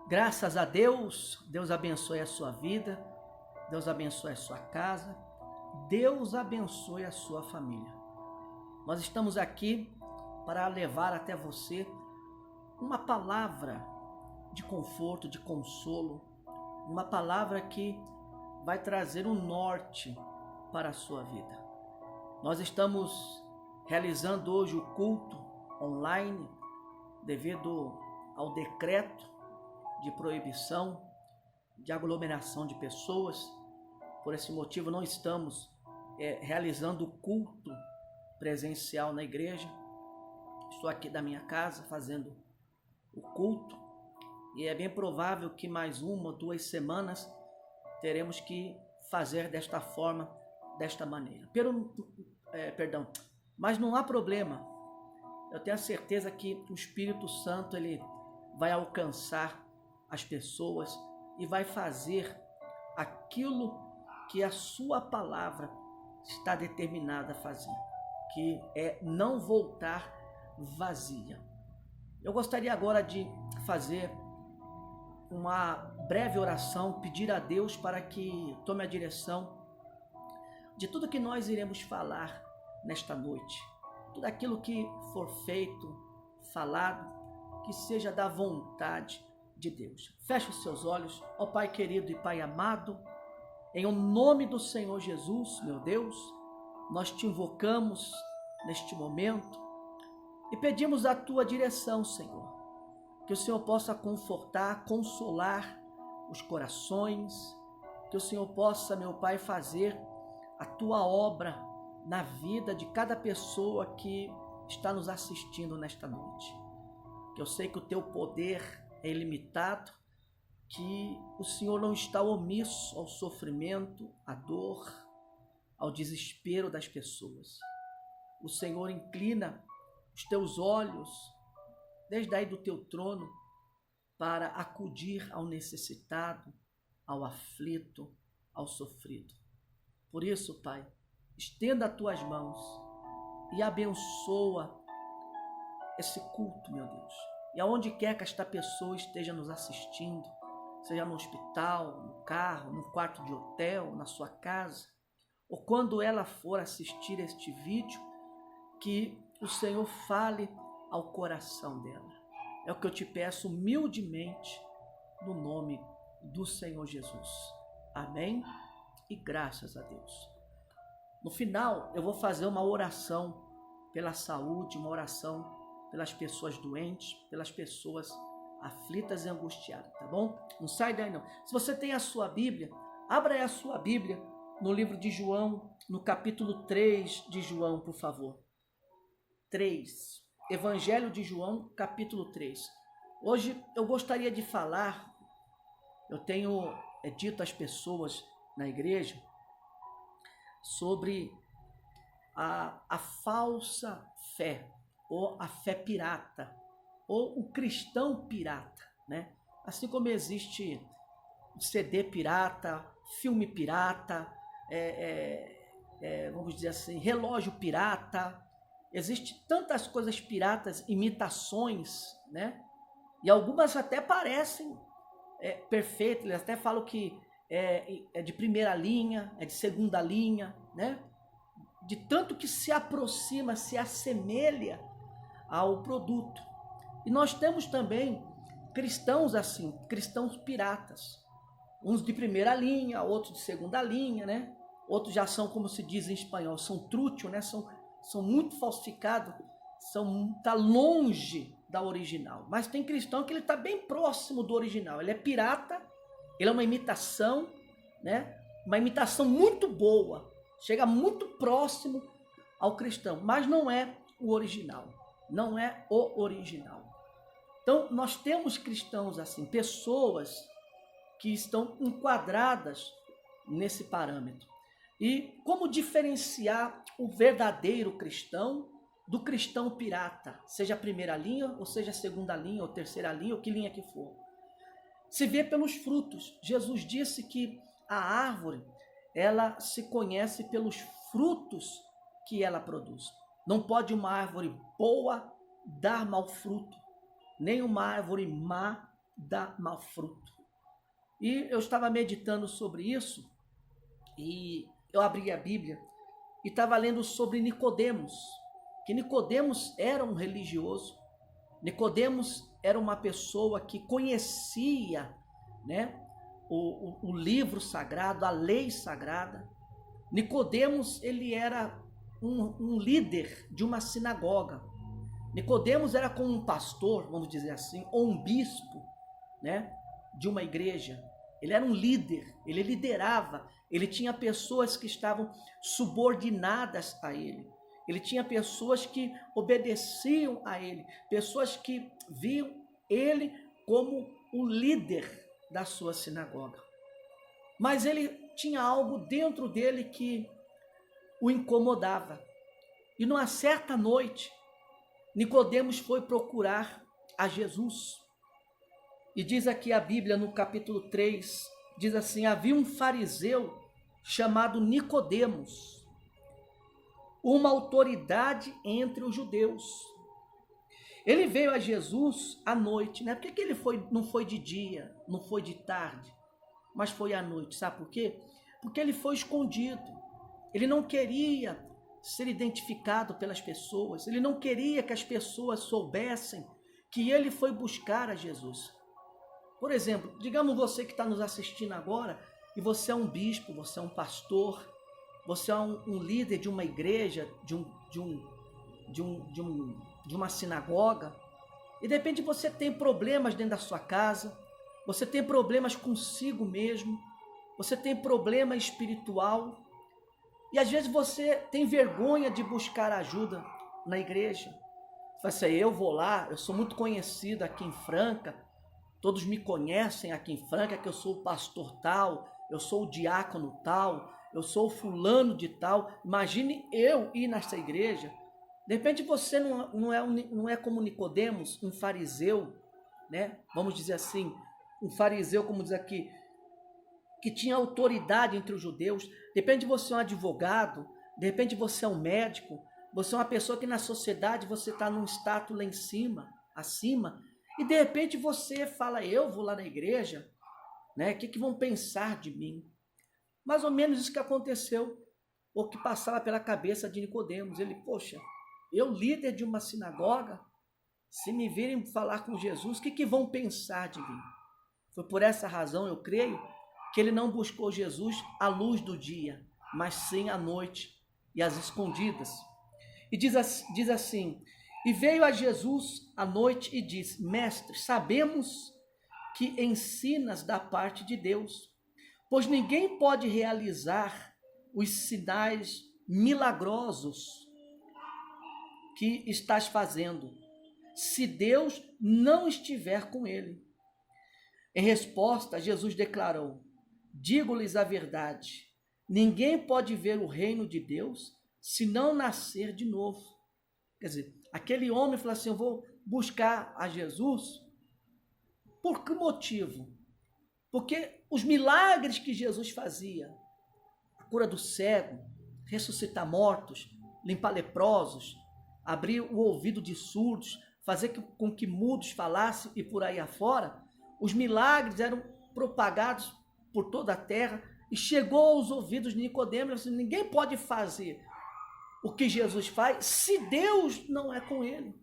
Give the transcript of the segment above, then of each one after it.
Graças a Deus, Deus abençoe a sua vida, Deus abençoe a sua casa, Deus abençoe a sua família. Nós estamos aqui para levar até você uma palavra de conforto, de consolo, uma palavra que vai trazer um norte para a sua vida. Nós estamos realizando hoje o culto online devido ao decreto de proibição de aglomeração de pessoas. Por esse motivo não estamos realizando o culto presencial na igreja. Estou aqui da minha casa fazendo o culto e é bem provável que mais 1 ou 2 semanas teremos que fazer desta forma, desta maneira. Mas não há problema. Eu tenho a certeza que o Espírito Santo ele vai alcançar as pessoas e vai fazer aquilo que a sua palavra está determinada a fazer, que é não voltar vazia. Eu gostaria agora de fazer uma breve oração, pedir a Deus para que tome a direção de tudo que nós iremos falar nesta noite. Tudo aquilo que for feito, falado, que seja da vontade de Deus. Feche os seus olhos, ó Pai querido e Pai amado, em o nome do Senhor Jesus, meu Deus, nós te invocamos neste momento e pedimos a tua direção, Senhor, que o Senhor possa confortar, consolar os corações, que o Senhor possa, meu Pai, fazer a tua obra na vida de cada pessoa que está nos assistindo nesta noite. Que eu sei que o teu poder é ilimitado, que o Senhor não está omisso ao sofrimento, à dor, ao desespero das pessoas. O Senhor inclina os teus olhos, desde aí do teu trono, para acudir ao necessitado, ao aflito, ao sofrido. Por isso, Pai, estenda as tuas mãos e abençoa esse culto, meu Deus. E aonde quer que esta pessoa esteja nos assistindo, seja no hospital, no carro, no quarto de hotel, na sua casa, ou quando ela for assistir este vídeo, que o Senhor fale ao coração dela. É o que eu te peço humildemente, no nome do Senhor Jesus. Amém? E graças a Deus. No final, eu vou fazer uma oração pela saúde, uma oração pelas pessoas doentes, pelas pessoas aflitas e angustiadas, tá bom? Não sai daí não. Se você tem a sua Bíblia, abra aí a sua Bíblia no livro de João, no capítulo 3 de João, por favor. 3. Evangelho de João, capítulo 3. Hoje eu gostaria de falar, eu tenho dito às pessoas na igreja, sobre a falsa fé, ou a fé pirata, ou o cristão pirata, né? Assim como existe CD pirata, filme pirata, vamos dizer assim, relógio pirata, existe tantas coisas piratas, imitações, né? E algumas até parecem perfeitas, eles até falam que é de primeira linha, é de segunda linha, né? De tanto que se aproxima, se assemelha ao produto. E nós temos também cristãos assim, cristãos piratas. Uns de primeira linha, outros de segunda linha, né? Outros já são, como se diz em espanhol, são trútil, né? São muito falsificados, tá longe da original. Mas tem cristão que ele está bem próximo do original. Ele é pirata, ele é uma imitação, né? Uma imitação muito boa, chega muito próximo ao cristão, mas não é o original. Não é o original. Então, nós temos cristãos assim, pessoas que estão enquadradas nesse parâmetro. E como diferenciar o verdadeiro cristão do cristão pirata, seja a primeira linha, ou seja a segunda linha, ou terceira linha, ou que linha que for? Se vê pelos frutos. Jesus disse que a árvore, ela se conhece pelos frutos que ela produz. Não pode uma árvore boa dar mau fruto, nem uma árvore má dá mau fruto. E eu estava meditando sobre isso, e eu abri a Bíblia e estava lendo sobre Nicodemos, que Nicodemos era um religioso. Nicodemos era uma pessoa que conhecia, né, o livro sagrado, a lei sagrada. Nicodemos, ele era um líder de uma sinagoga. Nicodemos era como um pastor, vamos dizer assim, ou um bispo, né, de uma igreja. Ele era um líder, ele liderava, ele tinha pessoas que estavam subordinadas a ele. Ele tinha pessoas que obedeciam a ele, pessoas que viam ele como o líder da sua sinagoga. Mas ele tinha algo dentro dele que o incomodava. E numa certa noite, Nicodemos foi procurar a Jesus. E diz aqui a Bíblia no capítulo 3, diz assim: havia um fariseu chamado Nicodemos, uma autoridade entre os judeus. Ele veio a Jesus à noite, né? Por que ele não foi de dia, não foi de tarde, mas foi à noite? Sabe por quê? Porque ele foi escondido. Ele não queria ser identificado pelas pessoas. Ele não queria que as pessoas soubessem que ele foi buscar a Jesus. Por exemplo, digamos você que está nos assistindo agora e você é um bispo, você é um pastor, você é um líder de uma igreja, de uma sinagoga, e de repente você tem problemas dentro da sua casa, você tem problemas consigo mesmo, você tem problema espiritual, e às vezes você tem vergonha de buscar ajuda na igreja. Você fala assim: eu vou lá, eu sou muito conhecido aqui em Franca, todos me conhecem aqui em Franca, que eu sou o pastor tal, eu sou o diácono tal, eu sou o fulano de tal. Imagine eu ir nessa igreja. De repente você não é como Nicodemos, um fariseu, né? Vamos dizer assim, um fariseu, como diz aqui, que tinha autoridade entre os judeus. De repente você é um advogado, de repente você é um médico, você é uma pessoa que na sociedade você está num status lá em cima, acima, e de repente você fala: eu vou lá na igreja, né? O que vão pensar de mim? Mais ou menos isso que aconteceu, ou que passava pela cabeça de Nicodemos. Ele: poxa, eu líder de uma sinagoga, se me virem falar com Jesus, o que vão pensar de mim? Foi por essa razão, eu creio, que ele não buscou Jesus à luz do dia, mas sim à noite e às escondidas. E diz assim: e veio a Jesus à noite e disse: mestre, sabemos que ensinas da parte de Deus, pois ninguém pode realizar os sinais milagrosos que estás fazendo, se Deus não estiver com ele. Em resposta, Jesus declarou: digo-lhes a verdade, ninguém pode ver o reino de Deus se não nascer de novo. Quer dizer, aquele homem falou assim: eu vou buscar a Jesus. Por que motivo? Porque os milagres que Jesus fazia, a cura do cego, ressuscitar mortos, limpar leprosos, abrir o ouvido de surdos, fazer com que mudos falassem e por aí afora, os milagres eram propagados por toda a terra e chegou aos ouvidos de Nicodemos. Assim: ninguém pode fazer o que Jesus faz se Deus não é com ele.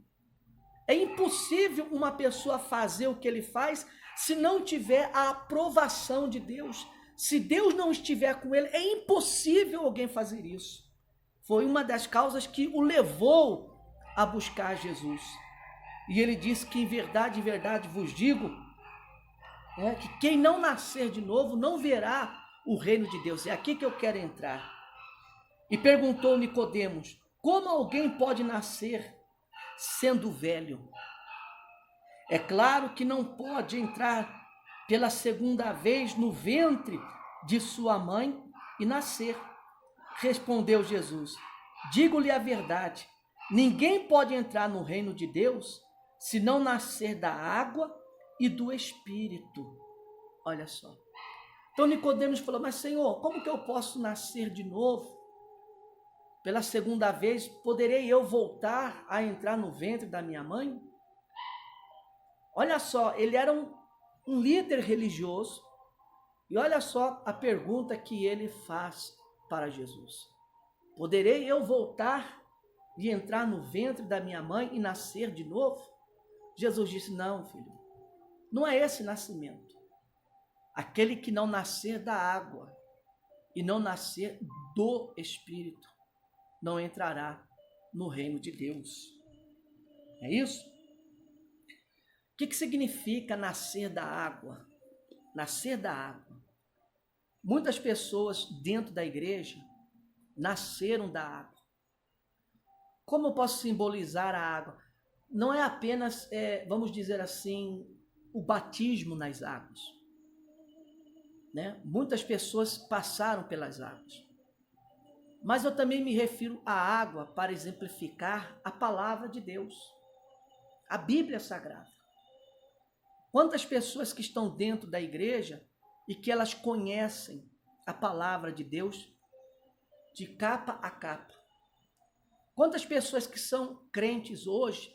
É impossível uma pessoa fazer o que ele faz se não tiver a aprovação de Deus. Se Deus não estiver com ele, é impossível alguém fazer isso. Foi uma das causas que o levou a buscar Jesus. E ele disse que em verdade vos digo, que quem não nascer de novo não verá o reino de Deus. É aqui que eu quero entrar. E perguntou Nicodemos: como alguém pode nascer sendo velho? É claro que não pode entrar pela segunda vez no ventre de sua mãe e nascer. Respondeu Jesus: digo-lhe a verdade, ninguém pode entrar no reino de Deus se não nascer da água e do Espírito. Olha só. Então Nicodemos falou: mas Senhor, como que eu posso nascer de novo? Pela segunda vez, poderei eu voltar a entrar no ventre da minha mãe? Olha só, ele era um líder religioso, e olha só a pergunta que ele faz para Jesus: poderei eu voltar e entrar no ventre da minha mãe e nascer de novo? Jesus disse: não, filho, não é esse nascimento. Aquele que não nascer da água e não nascer do Espírito não entrará no reino de Deus. É isso? O que significa nascer da água? Nascer da água. Muitas pessoas dentro da igreja nasceram da água. Como eu posso simbolizar a água? Não é apenas, vamos dizer assim, o batismo nas águas. Né? Muitas pessoas passaram pelas águas. Mas eu também me refiro à água para exemplificar a palavra de Deus, a Bíblia Sagrada. Quantas pessoas que estão dentro da igreja e que elas conhecem a palavra de Deus de capa a capa? Quantas pessoas que são crentes hoje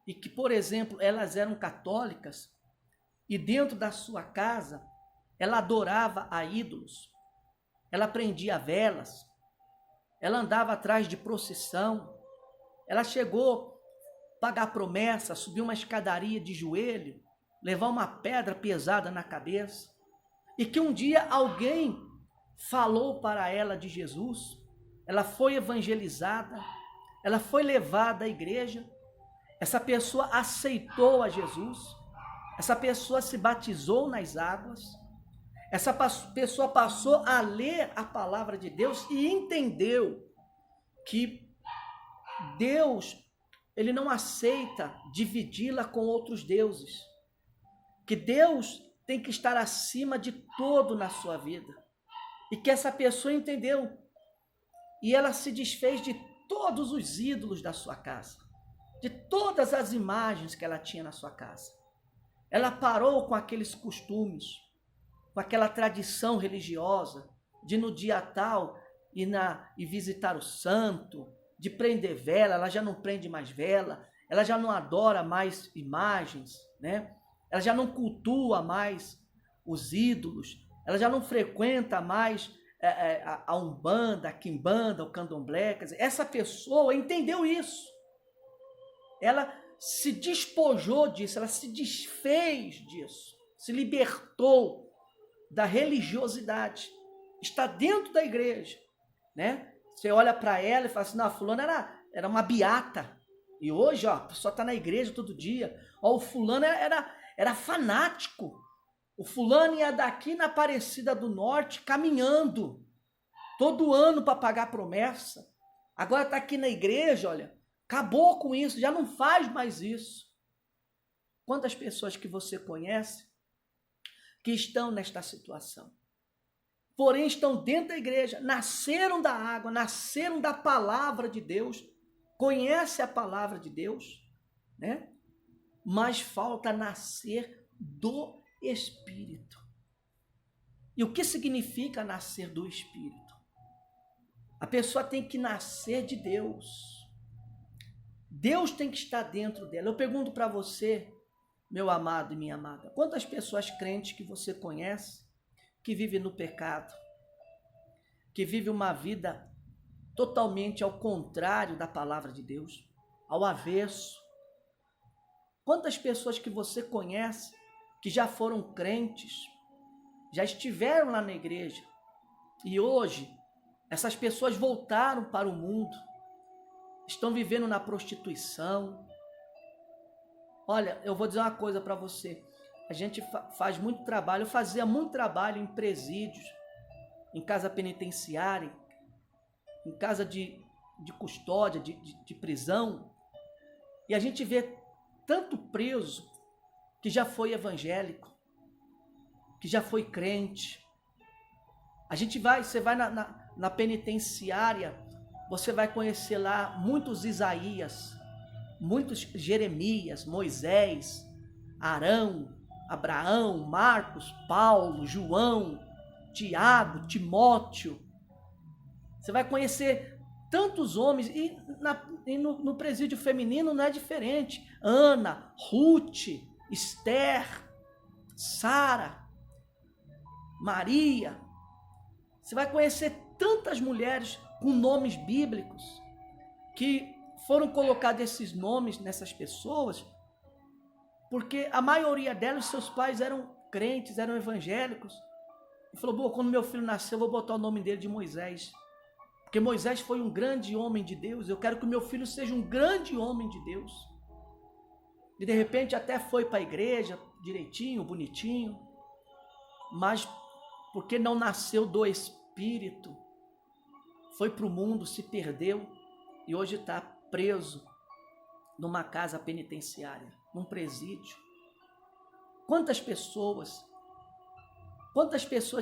e que, por exemplo, elas eram católicas e dentro da sua casa ela adorava a ídolos, ela prendia velas, ela andava atrás de procissão, ela chegou a pagar promessa, subir uma escadaria de joelho, levar uma pedra pesada na cabeça, e que um dia alguém falou para ela de Jesus, ela foi evangelizada, ela foi levada à igreja, essa pessoa aceitou a Jesus, essa pessoa se batizou nas águas, essa pessoa passou a ler a palavra de Deus e entendeu que Deus, ele não aceita dividi-la com outros deuses, que Deus tem que estar acima de todo na sua vida, e que essa pessoa entendeu, e ela se desfez de todos os ídolos da sua casa, de todas as imagens que ela tinha na sua casa. Ela parou com aqueles costumes, com aquela tradição religiosa de no dia tal ir visitar o santo, de prender vela. Ela já não prende mais vela, ela já não adora mais imagens, né? Ela já não cultua mais os ídolos, ela já não frequenta mais a Umbanda, a Quimbanda, o Candomblé. Quer dizer, essa pessoa entendeu isso, ela se despojou disso, ela se desfez disso, se libertou da religiosidade, está dentro da igreja, né? Você olha para ela e fala assim: não, a fulana era uma beata, e hoje, ó, a pessoa está na igreja todo dia. Ó, o fulano era fanático, o fulano ia daqui na Aparecida do Norte caminhando todo ano para pagar promessa, agora está aqui na igreja, olha, acabou com isso, já não faz mais isso. Quantas pessoas que você conhece que estão nesta situação, porém estão dentro da igreja, nasceram da água, nasceram da palavra de Deus, conhecem a palavra de Deus, né? Mas falta nascer do Espírito. E o que significa nascer do Espírito? A pessoa tem que nascer de Deus. Deus tem que estar dentro dela. Eu pergunto para você, meu amado e minha amada, quantas pessoas crentes que você conhece que vivem no pecado, que vivem uma vida totalmente ao contrário da palavra de Deus, ao avesso? Quantas pessoas que você conhece que já foram crentes, já estiveram lá na igreja e hoje essas pessoas voltaram para o mundo, estão vivendo na prostituição? Olha, eu vou dizer uma coisa para você. A gente faz muito trabalho, eu fazia muito trabalho em presídios, em casa penitenciária, em casa de custódia, de prisão. E a gente vê tanto preso que já foi evangélico, que já foi crente. Você vai na penitenciária, você vai conhecer lá muitos Isaías, muitos Jeremias, Moisés, Arão, Abraão, Marcos, Paulo, João, Tiago, Timóteo. Você vai conhecer tantos homens, e no presídio feminino não é diferente. Ana, Ruth, Esther, Sara, Maria. Você vai conhecer tantas mulheres com nomes bíblicos que foram colocados esses nomes nessas pessoas porque a maioria delas, seus pais eram crentes, eram evangélicos. E falou, bom, quando meu filho nascer, eu vou botar o nome dele de Moisés. Porque Moisés foi um grande homem de Deus. Eu quero que o meu filho seja um grande homem de Deus. E de repente até foi para a igreja, direitinho, bonitinho. Mas porque não nasceu do Espírito, foi para o mundo, se perdeu. E hoje está preso numa casa penitenciária, num presídio. Quantas pessoas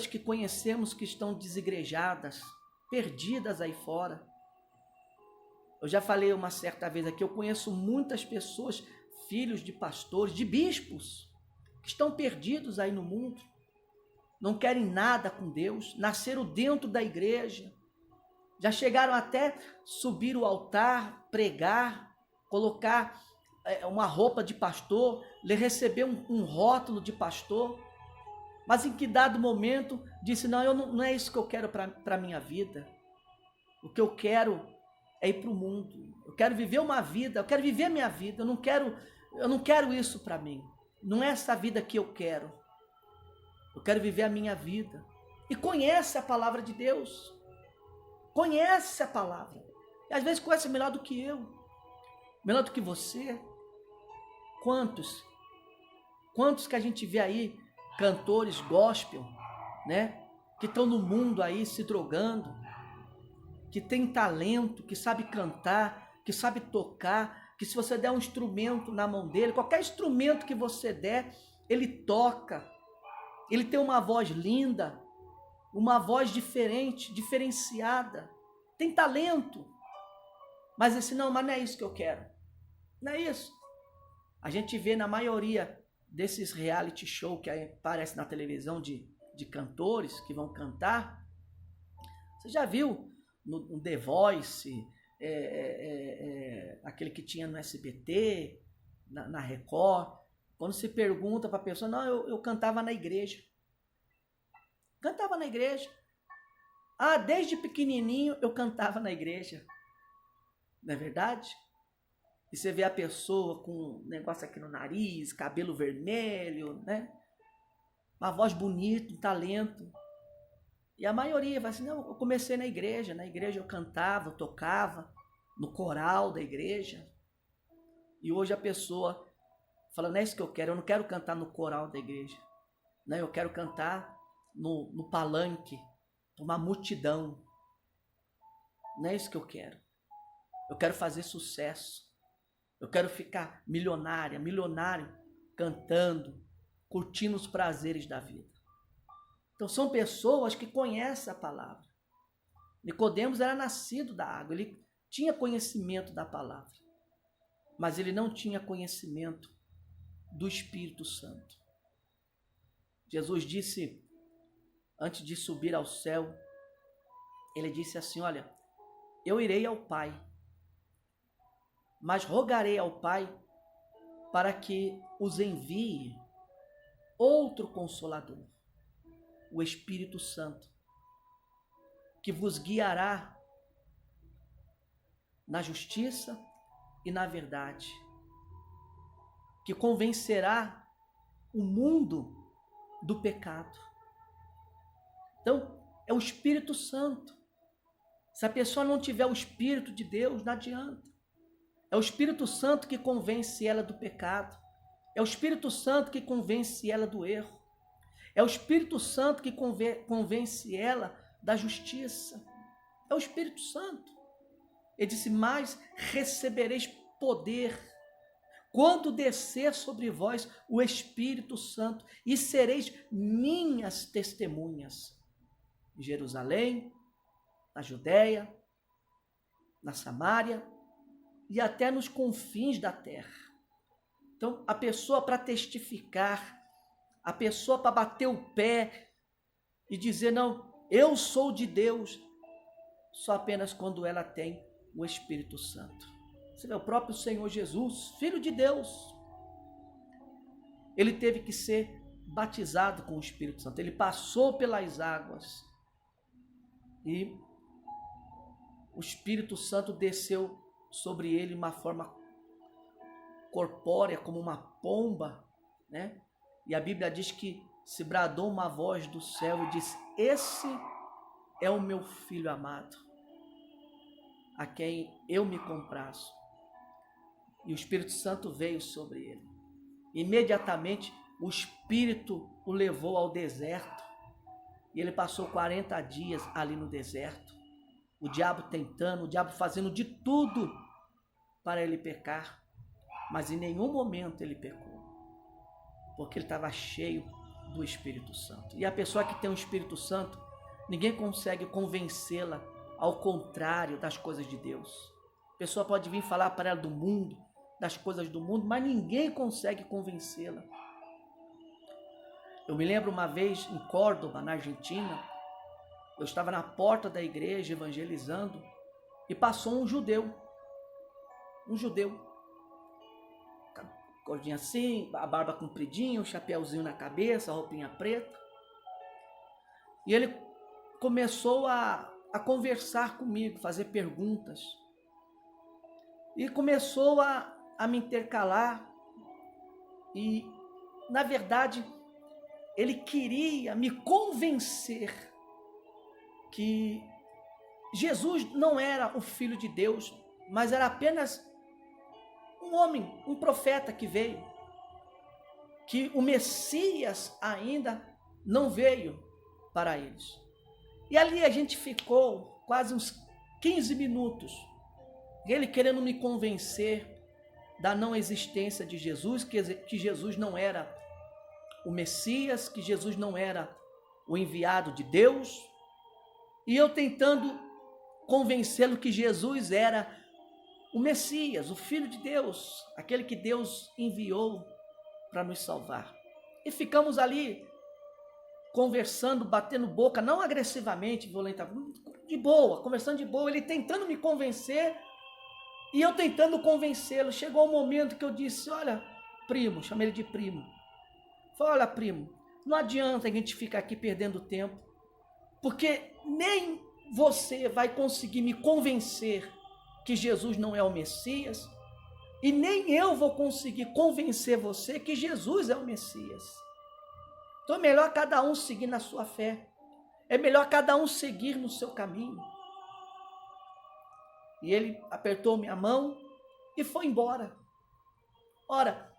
que conhecemos que estão desigrejadas, perdidas aí fora. Eu já falei uma certa vez aqui, eu conheço muitas pessoas, filhos de pastores, de bispos, que estão perdidos aí no mundo, não querem nada com Deus, nasceram dentro da igreja, já chegaram até subir o altar, pregar, colocar uma roupa de pastor, receber um rótulo de pastor, mas em que dado momento disse, não é isso que eu quero para a minha vida. O que eu quero é ir para o mundo. Eu quero viver uma vida, eu quero viver a minha vida. Eu não quero isso para mim. Não é essa vida que eu quero. Eu quero viver a minha vida. E conhece a palavra de Deus. Conhece a palavra. E às vezes conhece melhor do que eu. Melhor do que você. Quantos que a gente vê aí, cantores gospel, né? Que estão no mundo aí se drogando, que tem talento, que sabe cantar, que sabe tocar, que se você der um instrumento na mão dele, qualquer instrumento que você der, ele toca, ele tem uma voz linda, uma voz diferente, diferenciada, tem talento, mas mas não é isso que eu quero, não é isso. A gente vê na maioria desses reality show que aparece na televisão de cantores que vão cantar. Você já viu no The Voice, aquele que tinha no SBT, na Record, quando se pergunta para a pessoa, não, eu cantava na igreja. Cantava na igreja. Ah, desde pequenininho eu cantava na igreja. Não é verdade? E você vê a pessoa com um negócio aqui no nariz, cabelo vermelho, né? Uma voz bonita, um talento. E a maioria vai assim, não, eu comecei na igreja eu cantava, eu tocava, no coral da igreja. E hoje a pessoa fala, não é isso que eu quero, eu não quero cantar no coral da igreja. Não, eu quero cantar no palanque, uma multidão. Não é isso que eu quero. Eu quero fazer sucesso. Eu quero ficar milionário, cantando, curtindo os prazeres da vida. Então são pessoas que conhecem a palavra. Nicodemos era nascido da água, ele tinha conhecimento da palavra, mas ele não tinha conhecimento do Espírito Santo. Jesus disse, antes de subir ao céu, ele disse assim, olha, eu irei ao Pai, mas rogarei ao Pai para que os envie outro Consolador, o Espírito Santo, que vos guiará na justiça e na verdade, que convencerá o mundo do pecado. Então, é o Espírito Santo. Se a pessoa não tiver o Espírito de Deus, não adianta. É o Espírito Santo que convence ela do pecado. É o Espírito Santo que convence ela do erro. É o Espírito Santo que convence ela da justiça. É o Espírito Santo. Ele disse, mas recebereis poder quando descer sobre vós o Espírito Santo e sereis minhas testemunhas em Jerusalém, na Judéia, na Samária e até nos confins da terra. Então, a pessoa para testificar, a pessoa para bater o pé e dizer, não, eu sou de Deus, só apenas quando ela tem o Espírito Santo. Você vê, o próprio Senhor Jesus, Filho de Deus, ele teve que ser batizado com o Espírito Santo. Ele passou pelas águas e o Espírito Santo desceu sobre ele de uma forma corpórea, como uma pomba, né? E a Bíblia diz que se bradou uma voz do céu e disse: esse é o meu filho amado, a quem eu me comprazo. E o Espírito Santo veio sobre ele. Imediatamente o Espírito o levou ao deserto. E ele passou 40 dias ali no deserto. O diabo tentando, o diabo fazendo de tudo para ele pecar. Mas em nenhum momento ele pecou. Porque ele estava cheio do Espírito Santo. E a pessoa que tem o Espírito Santo, ninguém consegue convencê-la ao contrário das coisas de Deus. A pessoa pode vir falar para ela do mundo, das coisas do mundo, mas ninguém consegue convencê-la. Eu me lembro uma vez em Córdoba, na Argentina, eu estava na porta da igreja evangelizando e passou um judeu, cordinha assim, a barba compridinha, o chapéuzinho na cabeça, a roupinha preta, e ele começou a conversar comigo, fazer perguntas, e começou a me intercalar, e na verdade ele queria me convencer que Jesus não era o Filho de Deus, mas era apenas um homem, um profeta que veio, que o Messias ainda não veio para eles. E ali a gente ficou quase uns 15 minutos, ele querendo me convencer da não existência de Jesus, que Jesus não era o Messias, que Jesus não era o enviado de Deus, e eu tentando convencê-lo que Jesus era o Messias, o Filho de Deus, aquele que Deus enviou para nos salvar. E ficamos ali conversando, batendo boca, não agressivamente, violentamente, de boa, conversando de boa, ele tentando me convencer e eu tentando convencê-lo. Chegou um momento que eu disse: olha, primo, chamei ele de primo. Falei: olha, primo, não adianta a gente ficar aqui perdendo tempo, porque nem você vai conseguir me convencer que Jesus não é o Messias, e nem eu vou conseguir convencer você que Jesus é o Messias. Então é melhor cada um seguir na sua fé, é melhor cada um seguir no seu caminho. E ele apertou minha mão e foi embora. Ora,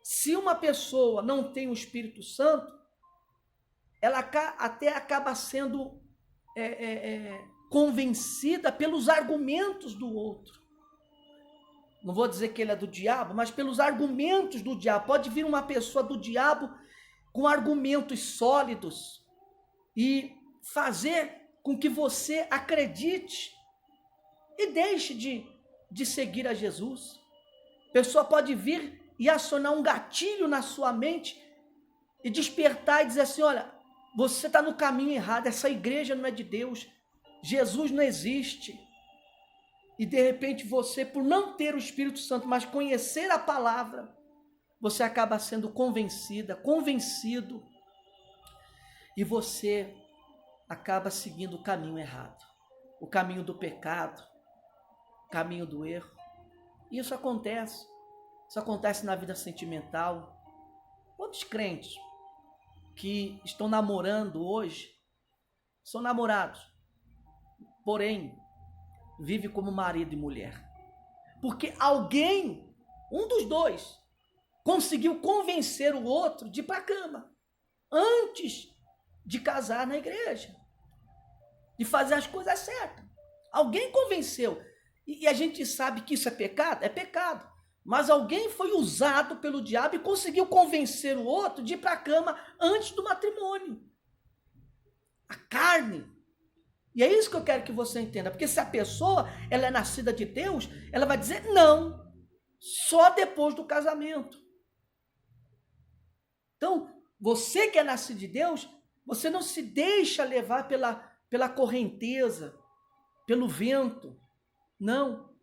se uma pessoa não tem o Espírito Santo, ela até acaba sendo convencida pelos argumentos do outro. Não vou dizer que ele é do diabo, mas pelos argumentos do diabo. Pode vir uma pessoa do diabo com argumentos sólidos e fazer com que você acredite e deixe de seguir a Jesus. A pessoa pode vir e acionar um gatilho na sua mente e despertar e dizer assim: olha, você está no caminho errado, essa igreja não é de Deus, Jesus não existe. E de repente você, por não ter o Espírito Santo, mas conhecer a palavra, você acaba sendo convencido, e você acaba seguindo o caminho errado, o caminho do pecado, o caminho do erro. E isso acontece na vida sentimental. Quantos crentes que estão namorando hoje são namorados, porém vive como marido e mulher, porque alguém, um dos dois, conseguiu convencer o outro de ir para a cama antes de casar na igreja, de fazer as coisas certas. Alguém convenceu, e a gente sabe que isso é pecado, mas alguém foi usado pelo diabo e conseguiu convencer o outro de ir para a cama antes do matrimônio. A carne. E é isso que eu quero que você entenda, porque se a pessoa ela é nascida de Deus, ela vai dizer não, só depois do casamento. Então, você que é nascido de Deus, você não se deixa levar pela correnteza, pelo vento, não.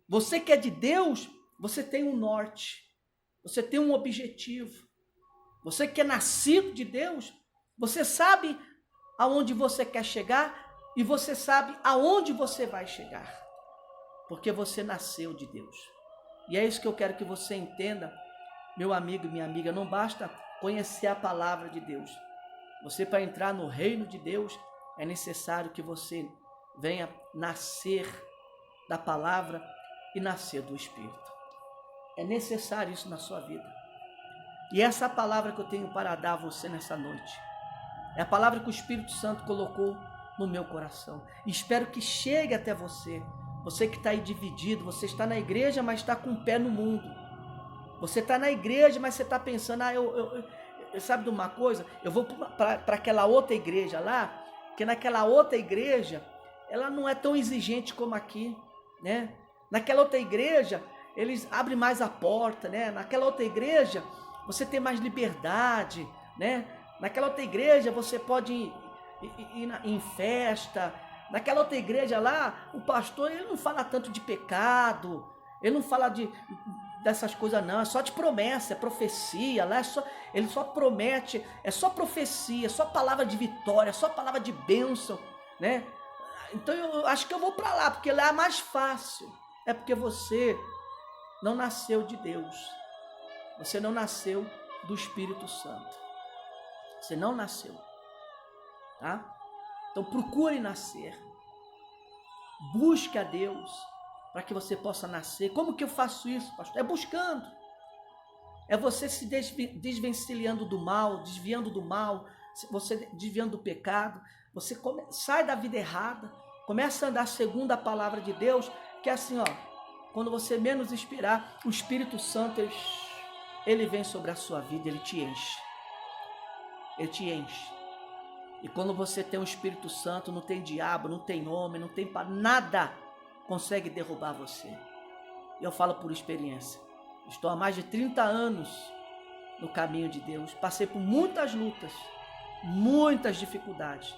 Você que é de Deus, você tem um norte, você tem um objetivo. Você que é nascido de Deus, você sabe aonde você quer chegar e você sabe aonde você vai chegar. Porque você nasceu de Deus. E é isso que eu quero que você entenda, meu amigo e minha amiga. Não basta conhecer a palavra de Deus. Você, para entrar no reino de Deus, é necessário que você venha nascer da palavra e nascer do Espírito. É necessário isso na sua vida. E essa é a palavra que eu tenho para dar a você nessa noite. É a palavra que o Espírito Santo colocou no meu coração. E espero que chegue até você. Você que está aí dividido, você está na igreja, mas está com o pé no mundo. Você está na igreja, mas você está pensando, sabe de uma coisa? Eu vou para aquela outra igreja lá, que naquela outra igreja, ela não é tão exigente como aqui, né? Naquela outra igreja, eles abrem mais a porta, né? Naquela outra igreja, você tem mais liberdade, né? Naquela outra igreja, você pode ir em festa. Naquela outra igreja lá, o pastor, ele não fala tanto de pecado, ele não fala dessas coisas não, é só de promessa, é profecia, lá ele só promete, é só profecia, é só palavra de vitória, é só palavra de bênção, né? Então eu acho que eu vou para lá, porque lá é mais fácil. É porque você não nasceu de Deus, você não nasceu do Espírito Santo, você não nasceu, tá? Então procure nascer, busque a Deus para que você possa nascer. Como que eu faço isso, pastor? É buscando, é você se desvencilhando do mal, desviando do mal, você desviando do pecado, você sai da vida errada, começa a andar segundo a palavra de Deus, que é assim, ó, quando você menos esperar, o Espírito Santo, ele vem sobre a sua vida, ele te enche. Ele te enche. E quando você tem o Espírito Santo, não tem diabo, não tem homem, não tem nada consegue derrubar você. E eu falo por experiência. Estou há mais de 30 anos no caminho de Deus. Passei por muitas lutas, muitas dificuldades.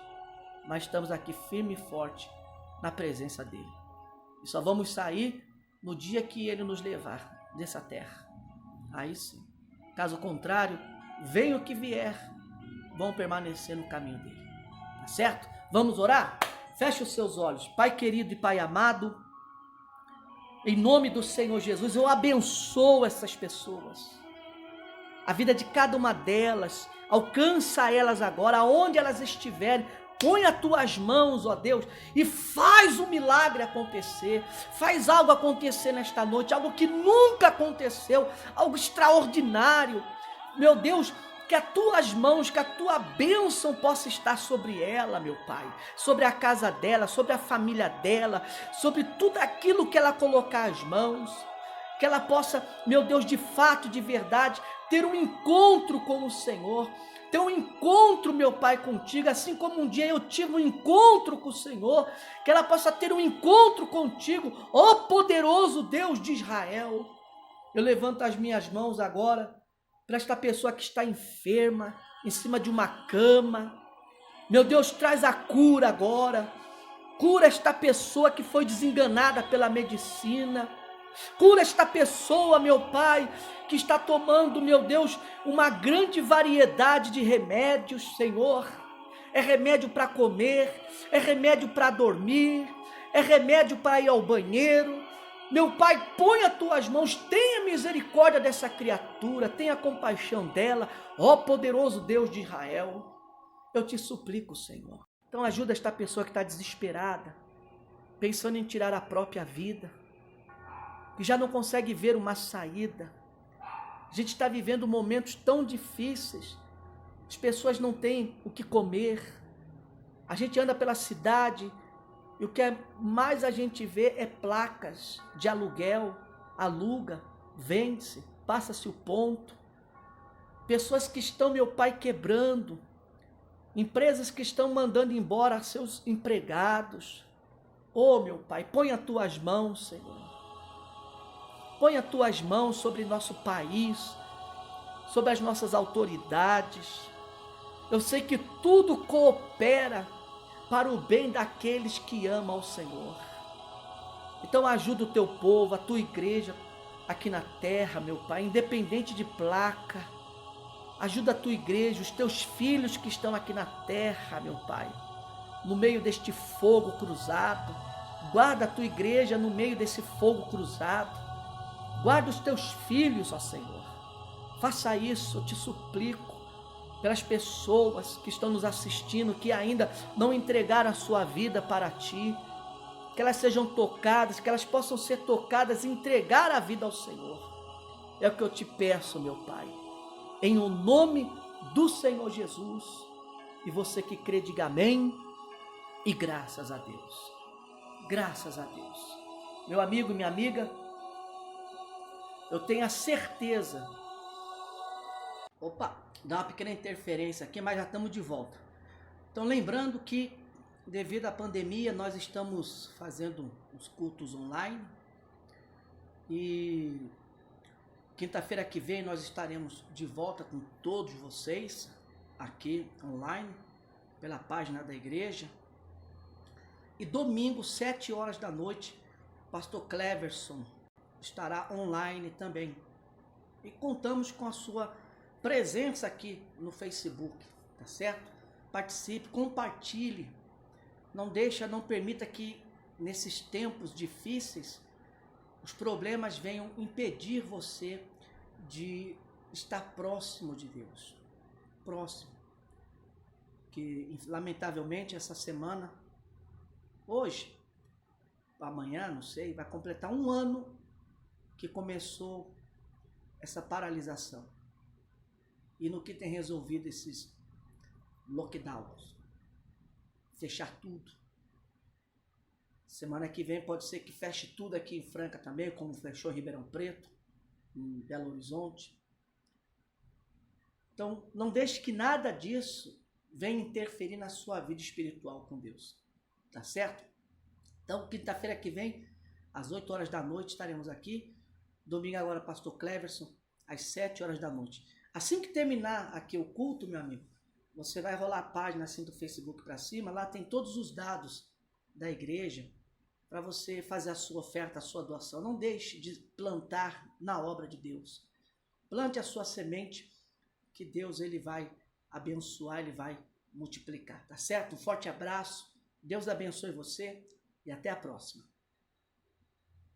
Mas estamos aqui firme e forte na presença dele. E só vamos sair no dia que ele nos levar dessa terra. Aí sim. Caso contrário, venha o que vier, vão permanecer no caminho dele. Tá certo? Vamos orar? Feche os seus olhos. Pai querido e Pai amado, em nome do Senhor Jesus, eu abençoo essas pessoas. A vida de cada uma delas, alcança elas agora, aonde elas estiverem. Põe as tuas mãos, ó Deus, e faz um milagre acontecer. Faz algo acontecer nesta noite, algo que nunca aconteceu, algo extraordinário. Meu Deus, que as tuas mãos, que a tua bênção possa estar sobre ela, meu Pai, sobre a casa dela, sobre a família dela, sobre tudo aquilo que ela colocar as mãos, que ela possa, meu Deus, de fato, de verdade, ter um encontro com o Senhor, ter um encontro, meu Pai, contigo, assim como um dia eu tive um encontro com o Senhor, que ela possa ter um encontro contigo, ó poderoso Deus de Israel. Eu levanto as minhas mãos agora para esta pessoa que está enferma, em cima de uma cama. Meu Deus, traz a cura agora. Cura esta pessoa que foi desenganada pela medicina. Cura esta pessoa, meu Pai, que está tomando, meu Deus, uma grande variedade de remédios, Senhor. É remédio para comer, é remédio para dormir, é remédio para ir ao banheiro. Meu Pai, põe as tuas mãos, tenha misericórdia dessa criatura, tenha compaixão dela, ó poderoso Deus de Israel. Eu te suplico, Senhor. Então ajuda esta pessoa que está desesperada, pensando em tirar a própria vida, que já não consegue ver uma saída. A gente está vivendo momentos tão difíceis, as pessoas não têm o que comer, a gente anda pela cidade, e o que mais a gente vê é placas de aluguel, aluga, vende-se, passa-se o ponto. Pessoas que estão, meu Pai, quebrando. Empresas que estão mandando embora seus empregados. Oh, meu Pai, põe as tuas mãos, Senhor. Põe as tuas mãos sobre nosso país, sobre as nossas autoridades. Eu sei que tudo coopera para o bem daqueles que amam ao Senhor. Então ajuda o teu povo, a tua igreja aqui na terra, meu Pai, independente de placa. Ajuda a tua igreja, os teus filhos que estão aqui na terra, meu Pai, no meio deste fogo cruzado. Guarda a tua igreja no meio desse fogo cruzado. Guarda os teus filhos, ó Senhor. Faça isso, eu te suplico, pelas pessoas que estão nos assistindo, que ainda não entregaram a sua vida para ti. Que elas sejam tocadas, que elas possam ser tocadas e entregar a vida ao Senhor. É o que eu te peço, meu Pai. Em o nome do Senhor Jesus. E você que crê, diga amém. E graças a Deus. Graças a Deus. Meu amigo e minha amiga, eu tenho a certeza. Opa, dá uma pequena interferência aqui, mas já estamos de volta. Então, lembrando que, devido à pandemia, nós estamos fazendo os cultos online. E quinta-feira que vem nós estaremos de volta com todos vocês aqui online, pela página da igreja. E domingo, 7 horas da noite, pastor Cleverson estará online também. E contamos com a sua presença aqui no Facebook, tá certo? Participe, compartilhe. Não permita que nesses tempos difíceis os problemas venham impedir você de estar próximo de Deus. Próximo. Que lamentavelmente essa semana, hoje, amanhã, não sei, vai completar 1 ano que começou essa paralisação. E no que tem resolvido esses lockdowns? Fechar tudo. Semana que vem pode ser que feche tudo aqui em Franca também, como fechou em Ribeirão Preto, em Belo Horizonte. Então, não deixe que nada disso venha interferir na sua vida espiritual com Deus. Tá certo? Então, quinta-feira que vem, às 8 horas da noite, estaremos aqui. Domingo agora, pastor Cleverson, às 7 horas da noite. Assim que terminar aqui o culto, meu amigo, você vai rolar a página assim do Facebook para cima, lá tem todos os dados da igreja para você fazer a sua oferta, a sua doação. Não deixe de plantar na obra de Deus. Plante a sua semente, que Deus ele vai abençoar, ele vai multiplicar, tá certo? Um forte abraço, Deus abençoe você e até a próxima.